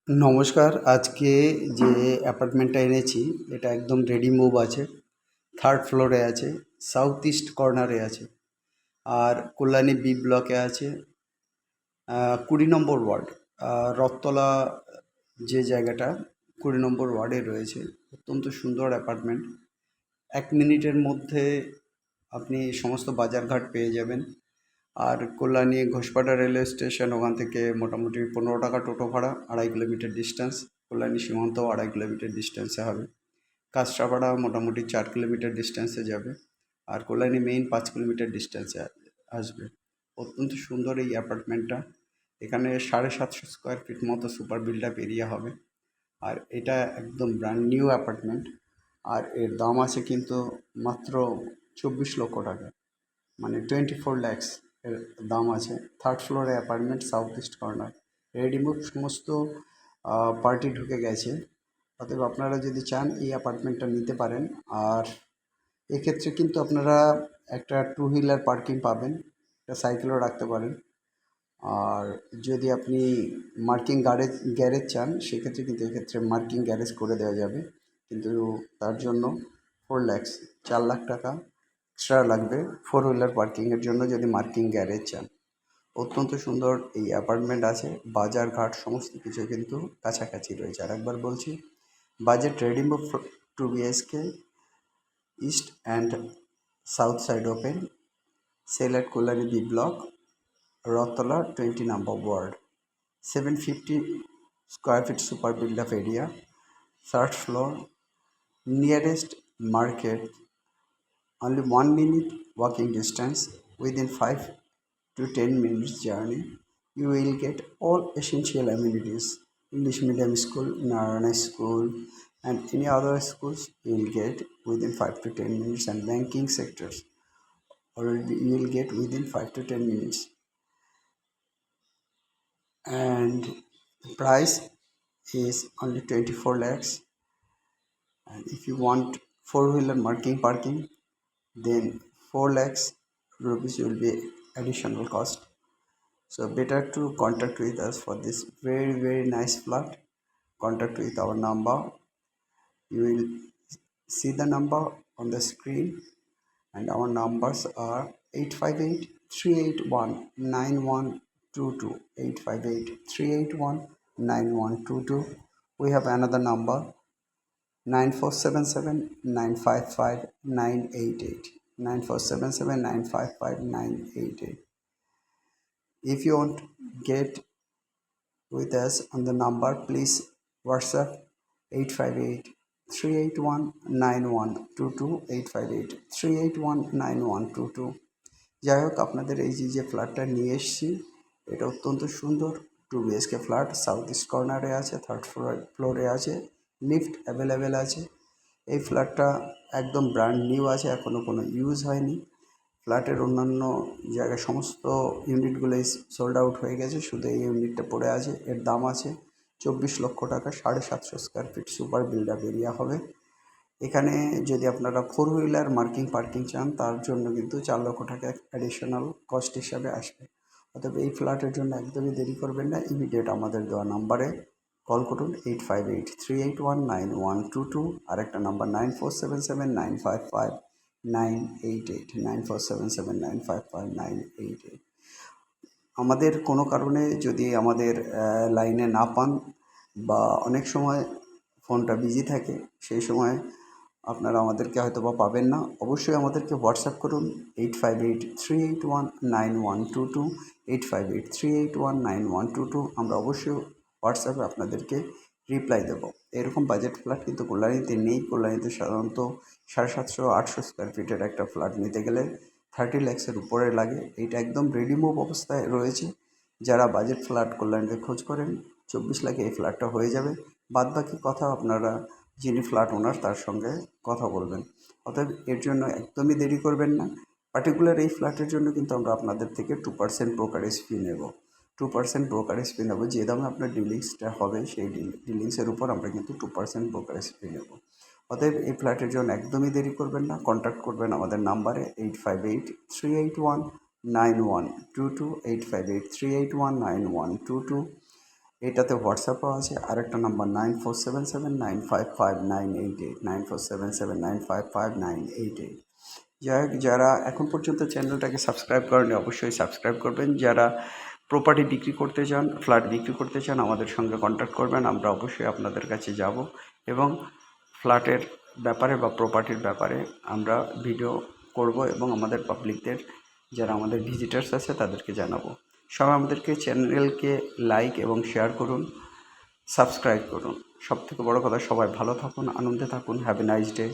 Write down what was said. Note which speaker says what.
Speaker 1: নমস্কার। আজকে যে অ্যাপার্টমেন্টটা এনেছি এটা একদম রেডি মুভ আছে। থার্ড ফ্লোরে আছে, সাউথ ইস্ট কর্নারে আছে, আর কল্যাণী বি ব্লকে আছে। 20 নম্বর ওয়ার্ড, রথতলা যে জায়গাটা 20 নম্বর ওয়ার্ডে রয়েছে। অত্যন্ত সুন্দর অ্যাপার্টমেন্ট। 1 মিনিটের মধ্যে আপনি সমস্ত বাজারঘাট পেয়ে যাবেন। আর কল্যাণী ঘোষপাড়া রেলওয়ে স্টেশন, ওখান থেকে মোটামুটি 15 টাকা টোটো ভাড়া, 2.5 কিলোমিটার ডিস্টেন্স। কল্যাণী সীমান্ত 2.5 কিলোমিটার ডিস্টেন্সে হবে। কাঁচরাপাড়া মোটামুটি 4 কিলোমিটার ডিস্টেন্সে যাবে। আর কল্যাণী মেইন 5 কিলোমিটার ডিস্টেন্সে আসবে। অত্যন্ত সুন্দর এই অ্যাপার্টমেন্টটা। এখানে 750 স্কোয়ার ফিট মতো সুপার বিল্ড আপ এরিয়া হবে। আর এটা একদম ব্র্যান্ড নিউ অ্যাপার্টমেন্ট। আর এর দাম আছে কিন্তু মাত্র 24 লক্ষ টাকা, মানে 24 lakhs এর দাম আছে। থার্ড ফ্লোরে অ্যাপার্টমেন্ট, সাউথ ইস্ট কর্নার, রেডিমুভ, সমস্ত পার্টি ঢুকে গেছে। অতএব আপনারা যদি চান এই অ্যাপার্টমেন্টটা নিতে পারেন। আর এক্ষেত্রে কিন্তু আপনারা একটা 2 হুইলার পার্কিং পাবেন, একটা সাইকেলও রাখতে পারেন। আর যদি আপনি মার্কিং গ্যারেজ চান, সেক্ষেত্রে কিন্তু এক্ষেত্রে মার্কিং গ্যারেজ করে দেওয়া যাবে, কিন্তু তার জন্য 4 lakhs, 4 লাখ টাকা এক্সট্রা লাগবে 4 হুইলার পার্কিংয়ের জন্য, যদি মার্কিং গ্যারেজ চান। অত্যন্ত সুন্দর এই অ্যাপার্টমেন্ট আছে। বাজার ঘাট সমস্ত কিছু কিন্তু কাছাকাছি রয়েছে। আর একবার বলছি, budget ready move 2 BHK, east and south side open, sale at Kalyani B block, Rathtala 20 নম্বর ward, 750 square feet super build up area, third floor, nearest market only 1 minute walking distance. Within 5 to 10 minutes journey, you will get all essential amenities. English medium school, Narayana school, and any other schools you will get within 5 to 10 minutes, and banking sectors already you will get within 5 to 10 minutes. And the price is only 24 lakhs. And if you want 4 wheeler marking parking, then 4 lakhs rupees will be additional cost. So better to contact with us for this very nice flat. Contact with our number. You will see the number on the screen, and our numbers are 858-381-9122, 858-381-9122. We have another number, 9477-955-988, 9477-955-988. If you want to get with us on the number, please WhatsApp 858-381-9122, 858-381-9122. যাই হোক, আপনাদের এই যে ফ্ল্যাটটা নিয়ে এসেছি, এটা অত্যন্ত সুন্দর 2 BHK ফ্ল্যাট, সাউথ ইস্ট কর্নারে আছে, থার্ড ফ্লোরে আছে, লিফট অ্যাভেলেবেল আছে। এই ফ্ল্যাটটা একদম ব্র্যান্ড নিউ আছে, এখনও কোনো ইউজ হয়নি। ফ্ল্যাটের অন্যান্য জায়গায় সমস্ত ইউনিটগুলোই সোল্ড আউট হয়ে গেছে, শুধু এই ইউনিটটা পড়ে আছে। এর দাম আছে 24 লক্ষ টাকা, 750 square feet super build up area হবে। এখানে যদি আপনারা 4 হুইলার মার্কিং পার্কিং চান, তার জন্য কিন্তু 4 লক্ষ টাকা অ্যাডিশনাল কস্ট হিসাবে আসবে। অতএব এই ফ্ল্যাটের জন্য একদমই দেরি করবেন না, ইমিডিয়েট আমাদের দেওয়া নাম্বারে কল করুন, 858-381-9122, আর একটা নাম্বার 9477-955-988, 9477-955-988। আমাদের কোনো কারণে যদি আমাদের লাইনে না পান, বা অনেক সময় ফোনটা বিজি থাকে, সেই সময় আপনারা আমাদেরকে হয়তো বা পাবেন না। অবশ্যই আমাদেরকে হোয়াটসঅ্যাপ করুন, 858-381-9122, 858-381-9122। আমরা অবশ্যই হোয়াটসঅ্যাপে আপনাদেরকে রিপ্লাই দেবো। এরকম বাজেট ফ্ল্যাট কিন্তু কল্যাণীতে নেই। কল্যাণীতে সাধারণত 750-800 স্কোয়ার ফিটের একটা ফ্ল্যাট নিতে গেলে 30 lakhs-এর উপরে লাগে। এইটা একদম রেডিমুভ অবস্থায় রয়েছে। যারা বাজেট ফ্ল্যাট কল্যাণীতে খোঁজ করেন, 24 লাখে এই ফ্ল্যাটটা হয়ে যাবে। বাদবাকি কথা আপনারা যিনি ফ্ল্যাট ওনার তার সঙ্গে কথা বলবেন। অতএব এর জন্য একদমই দেরি করবেন না। পার্টিকুলার এই ফ্ল্যাটের জন্য কিন্তু আমরা আপনাদের থেকে 2% ব্রোকারেজ ফি নেব, 2% ব্রোকারেজ ফি নেব। যে দামে আপনার ডিলিংসটা হবে, সেই ডিলিংসের উপর আমরা কিন্তু 2% ব্রোকারেজ ফি নেব। অতএব এই ফ্ল্যাটের জন্য একদমই দেরি করবেন না, কন্ট্যাক্ট করবেন আমাদের নাম্বারে 858-381-9122, 858-381-9122। এটাতে হোয়াটসঅ্যাপও আছে। আরেকটা নাম্বার 9477955988, 9477955988। যাই হোক, যারা এখন পর্যন্ত চ্যানেলটাকে সাবস্ক্রাইব করেনি অবশ্যই সাবস্ক্রাইব করবেন। যারা প্রপার্টি বিক্রি করতে চান, ফ্ল্যাট বিক্রি করতে চান, আমাদের সঙ্গে কন্ট্যাক্ট করবেন। আমরা অবশ্যই আপনাদের কাছে যাব এবং ফ্ল্যাটের ব্যাপারে বা প্রপার্টির ব্যাপারে আমরা ভিডিও করব এবং আমাদের পাবলিকদের, যারা আমাদের ভিজিটার্স আছে, তাদেরকে জানাবো। সবাই আমাদেরকে চ্যানেলকে লাইক এবং শেয়ার করুন, সাবস্ক্রাইব করুন। সবথেকে বড় কথা, সবাই ভালো থাকুন, আনন্দে থাকুন। Have a nice day.